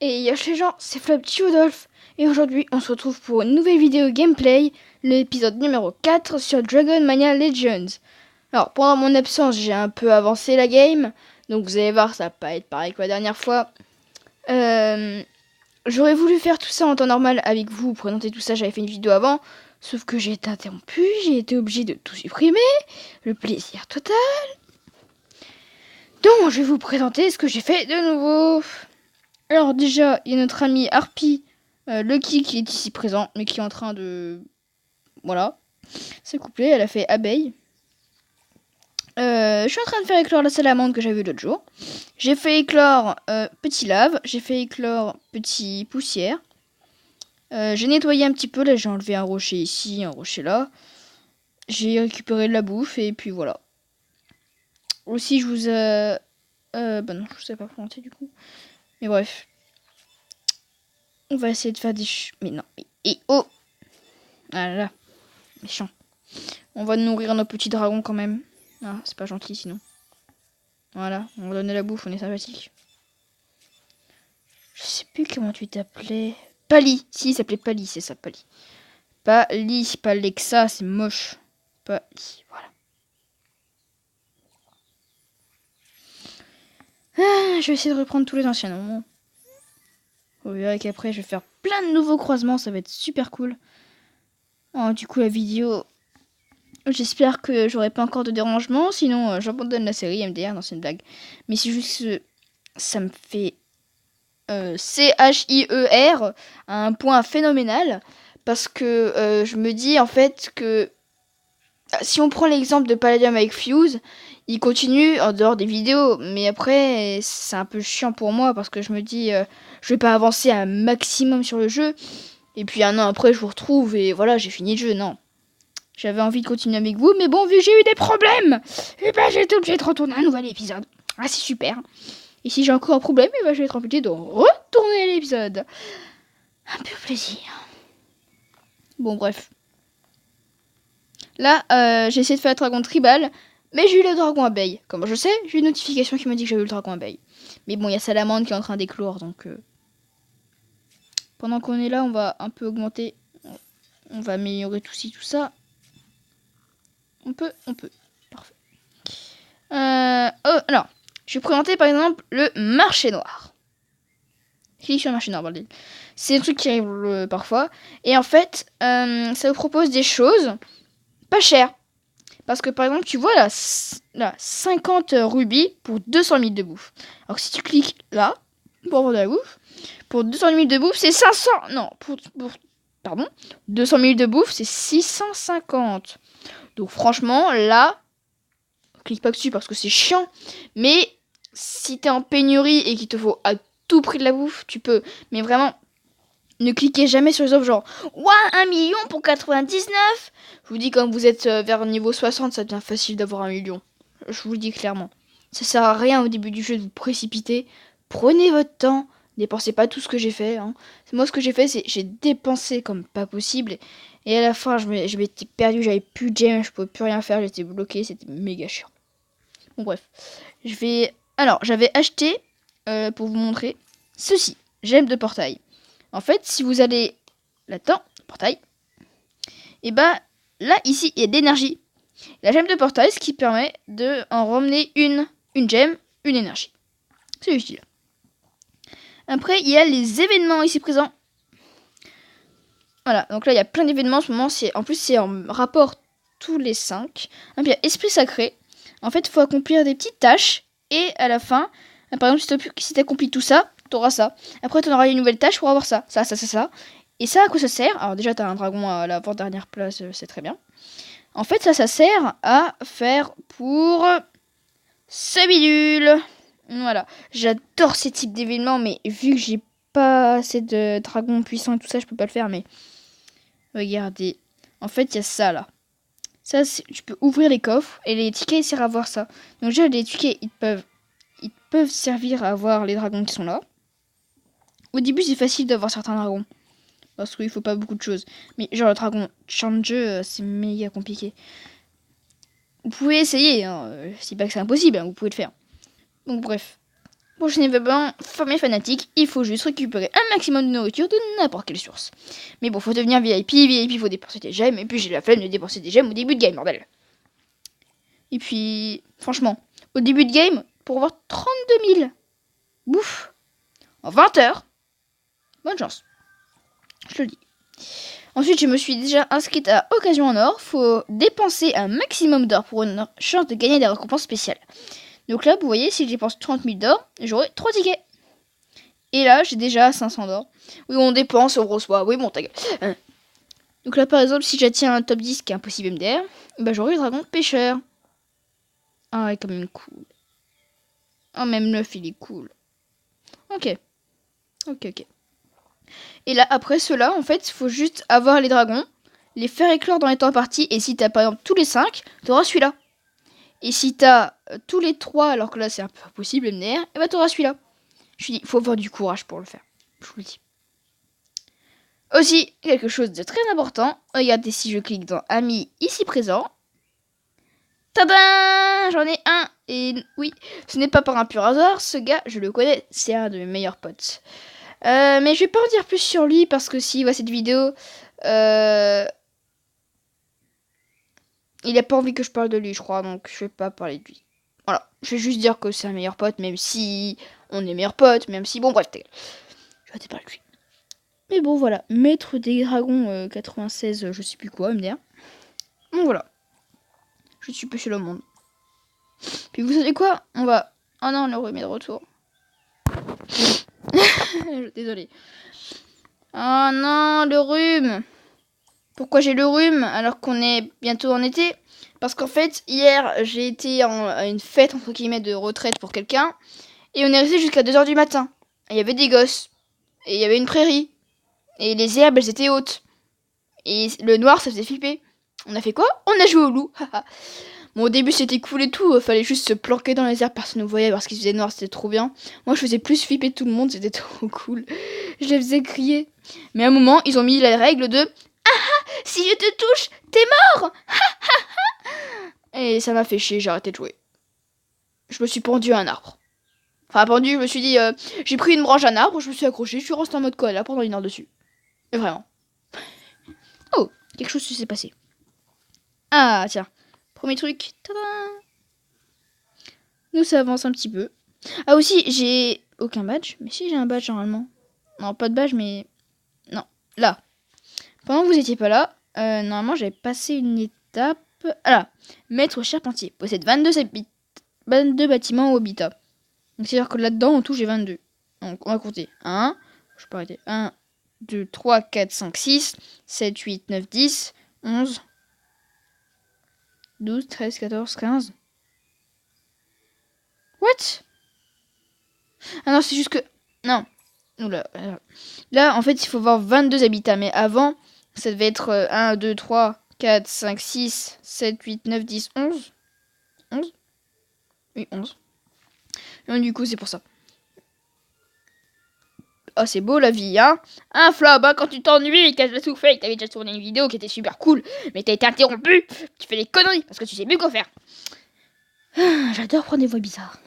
Et yosh les gens, c'est Floptudolf. Et aujourd'hui, on se retrouve pour une nouvelle vidéo gameplay, l'épisode numéro 4 sur Dragon Mania Legends. Alors, pendant mon absence, j'ai un peu avancé la game. Donc vous allez voir, ça va pas être pareil que la dernière fois. J'aurais voulu faire tout ça en temps normal avec vous, présenter tout ça, j'avais fait une vidéo avant. Sauf que j'ai été interrompu, j'ai été obligé de tout supprimer. Le plaisir total. Donc, je vais vous présenter ce que j'ai fait de nouveau. Alors déjà, il y a notre ami Harpy, Lucky, qui est ici présent, mais qui est en train de... Voilà, s'accoupler, elle a fait abeille. Je suis en train de faire éclore la salamandre que j'avais l'autre jour. J'ai fait éclore petit lave, j'ai fait éclore petit poussière. J'ai nettoyé un petit peu, là j'ai enlevé un rocher ici, un rocher là. J'ai récupéré de la bouffe et puis voilà. Aussi je vous ai... bah non, je vous ai pas présenté du coup. Mais bref. On va essayer de faire des... Mais non, et oh! Ah là là, méchant. On va nourrir nos petits dragons quand même. Ah, c'est pas gentil sinon. Voilà, on va donner la bouffe, on est sympathique. Je sais plus comment tu t'appelais. Pali! Si, il s'appelait Pali, c'est ça, Pali. Pali, pas Lexa, c'est moche. Pali, voilà. Ah, je vais essayer de reprendre tous les anciens noms. Vous verrez qu'après, je vais faire plein de nouveaux croisements, ça va être super cool. Oh, du coup, la vidéo... J'espère que j'aurai pas encore de dérangement, sinon j'abandonne la série MDR, non c'est une blague. Mais c'est juste que ça me fait CHIER à un point phénoménal, parce que je me dis en fait que si on prend l'exemple de Palladium avec Fuse, il continue en dehors des vidéos, mais après c'est un peu chiant pour moi, parce que je me dis je vais pas avancer un maximum sur le jeu, et puis un an après je vous retrouve et voilà j'ai fini le jeu, non. J'avais envie de continuer avec vous, mais bon, vu que j'ai eu des problèmes, et ben j'ai été obligé de retourner à un nouvel épisode. Ah, c'est super. Et si j'ai encore un problème, et ben je vais être obligé de retourner à l'épisode. Un peu plaisir. Bon, bref. Là, j'ai essayé de faire le dragon tribal, mais j'ai eu le dragon abeille. Comme je sais, j'ai une notification qui m'a dit que j'avais eu le dragon abeille. Mais bon, il y a Salamandre qui est en train d'éclore, donc... Pendant qu'on est là, on va un peu augmenter. On va améliorer tout ci, tout ça. On peut. Parfait. Alors, je vais présenter par exemple le marché noir. Clique sur le marché noir, bordel. C'est un truc qui arrive parfois. Et en fait, ça vous propose des choses pas chères. Parce que par exemple, tu vois là 50 rubis pour 200 000 de bouffe. Alors si tu cliques là, pour avoir de la bouffe, pour 200 000 de bouffe, c'est 500. Non, pardon. 200 000 de bouffe, c'est 650. Donc franchement, là, clique pas dessus parce que c'est chiant. Mais si t'es en pénurie et qu'il te faut à tout prix de la bouffe, tu peux. Mais vraiment, ne cliquez jamais sur les offres genre ouah, 1 million pour 99. Je vous dis, quand vous êtes vers le niveau 60, ça devient facile d'avoir 1 million. Je vous le dis clairement. Ça sert à rien au début du jeu de vous précipiter. Prenez votre temps. Dépensez pas tout ce que j'ai fait. Hein. Moi, ce que j'ai fait, c'est j'ai dépensé comme pas possible. Et à la fin, je m'étais perdu, j'avais plus de gemmes, je pouvais plus rien faire, j'étais bloqué, c'était méga chiant. Bon, bref. Alors, j'avais acheté, pour vous montrer, ceci. Gemme de portail. En fait, si vous allez là-dedans, portail, et bah, là, ici, il y a de l'énergie. La gemme de portail, ce qui permet de en ramener une gemme, une énergie. C'est utile. Après, il y a les événements ici présents. Voilà, donc là, il y a plein d'événements en ce moment. En plus, c'est en rapport tous les 5. Et puis, il y a Esprit Sacré. En fait, il faut accomplir des petites tâches. Et à la fin, par exemple, si tu accomplis tout ça, tu auras ça. Après, tu auras une nouvelle tâche pour avoir ça. Ça. Et ça, à quoi ça sert? Alors déjà, tu as un dragon à la dernière place, c'est très bien. En fait, ça sert à faire pour ce bidule. Voilà. J'adore ces types d'événements, mais vu que j'ai pas assez de dragons puissants et tout ça, je peux pas le faire, mais... Regardez. En fait, il y a ça, là. Ça, tu peux ouvrir les coffres, et les tickets, ils servent à voir ça. Donc déjà, les tickets, ils peuvent servir à voir les dragons qui sont là. Au début, c'est facile d'avoir certains dragons. Parce qu'il faut pas beaucoup de choses. Mais genre, le dragon Changer, c'est méga compliqué. Vous pouvez essayer, hein. Je dis pas que c'est impossible, hein, vous pouvez le faire. Donc bref. Prochain événement, famille fanatique, il faut juste récupérer un maximum de nourriture de n'importe quelle source. Mais bon, faut devenir VIP, faut dépenser des gemmes, et puis j'ai la flemme de dépenser des gemmes au début de game, bordel. Et puis, franchement, au début de game, pour avoir 32 000, bouffe, en 20 heures, bonne chance, je te le dis. Ensuite, je me suis déjà inscrite à Occasion en or, faut dépenser un maximum d'or pour une chance de gagner des récompenses spéciales. Donc là, vous voyez, si je dépense 30 000 d'or, j'aurai 3 tickets. Et là, j'ai déjà 500 d'or. Oui, on dépense, on reçoit. Oui, bon, ta gueule. Donc là, par exemple, si j'attiens un top 10 qui est impossible MDR, bah, j'aurai le dragon pêcheur. Ah, il est quand même cool. Oh, même l'œuf, il est cool. Ok. Et là, après cela, en fait, il faut juste avoir les dragons, les faire éclore dans les temps impartis. Et si t'as par exemple tous les 5, t'auras celui-là. Et si t'as tous les 3, alors que là c'est un peu impossible MDR, et bah t'auras celui-là. Je dis, il faut avoir du courage pour le faire. Je vous le dis. Aussi, quelque chose de très important. Regardez si je clique dans Amis ici présent. Tadam! J'en ai un. Et oui, ce n'est pas par un pur hasard. Ce gars, je le connais. C'est un de mes meilleurs potes. Mais je vais pas en dire plus sur lui parce que s'il voit cette vidéo, il a pas envie que je parle de lui, je crois. Donc je vais pas parler de lui. Voilà. Je vais juste dire que c'est un meilleur pote, même si on est meilleurs potes, même si bon bref. Je vais te parler de lui. Mais bon, voilà. Maître des dragons 96, je sais plus quoi, MDR. Donc voilà. Je suis plus seul au monde. Puis vous savez quoi? On va... Oh non, le rhume est de retour. Désolée. Oh non, le rhume. Pourquoi j'ai le rhume alors qu'on est bientôt en été? Parce qu'en fait, hier, j'ai été à une fête, entre guillemets, de retraite pour quelqu'un. Et on est resté jusqu'à 2h du matin. Il y avait des gosses. Et il y avait une prairie. Et les herbes, elles étaient hautes. Et le noir, ça faisait flipper. On a fait quoi? On a joué au loup. Bon, au début, c'était cool et tout. Fallait juste se planquer dans les herbes. Personne ne voyait parce qu'il faisait noir. C'était trop bien. Moi, je faisais plus flipper tout le monde. C'était trop cool. Je les faisais crier. Mais à un moment, ils ont mis la règle de si je te touche, t'es mort. Et ça m'a fait chier. J'ai arrêté de jouer. Je me suis pendu à un arbre. Enfin, pendu, je me suis dit... j'ai pris une branche d'un arbre. Je me suis accroché. Je suis resté en mode koala pendant 1 heure dessus. Et vraiment. Oh, quelque chose s'est passé. Ah, tiens. Premier truc. Tada! Nous, ça avance un petit peu. Ah, aussi, j'ai aucun badge. Mais si, j'ai un badge normalement. Non, pas de badge, mais... Non, là. Pendant que vous étiez pas là, normalement, j'avais passé une étape. Ah là. Maître charpentier. Possède 22 bâtiments au habitat. Donc, c'est-à-dire que là-dedans, en tout, j'ai 22. Donc, on va compter. 1. Je peux arrêter. 1, 2, 3, 4, 5, 6, 7, 8, 9, 10, 11, 12, 13, 14, 15. What? Ah non, c'est juste que... Non. Oula. Là, en fait, il faut voir 22 habitats. Mais avant, ça devait être 1, 2, 3, 4, 5, 6, 7, 8, 9, 10, 11. 11? Oui, 11. Donc, du coup, c'est pour ça. Oh, c'est beau la vie, hein. Un flop, hein, quand tu t'ennuies et que t'as tout fait et que t'avais déjà tourné une vidéo qui était super cool, mais t'as été interrompu, tu fais des conneries parce que tu sais plus quoi faire. J'adore prendre des voix bizarres.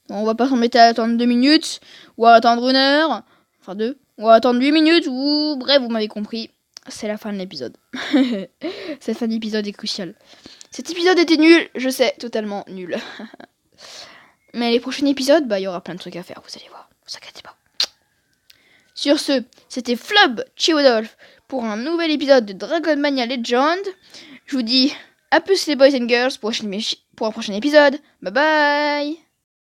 On va pas s'embêter à attendre 2 minutes, ou à attendre 1 heure, enfin 2, ou à attendre 8 minutes, ou bref, vous m'avez compris, c'est la fin de l'épisode. Cette fin d'épisode est cruciale. Cet épisode était nul, je sais, totalement nul. Mais les prochains épisodes, bah il y aura plein de trucs à faire, vous allez voir. Ne vous inquiétez pas. Sur ce, c'était Flob Chiwodolf pour un nouvel épisode de Dragon Mania Legend. Je vous dis à plus les boys and girls pour un prochain épisode. Bye bye.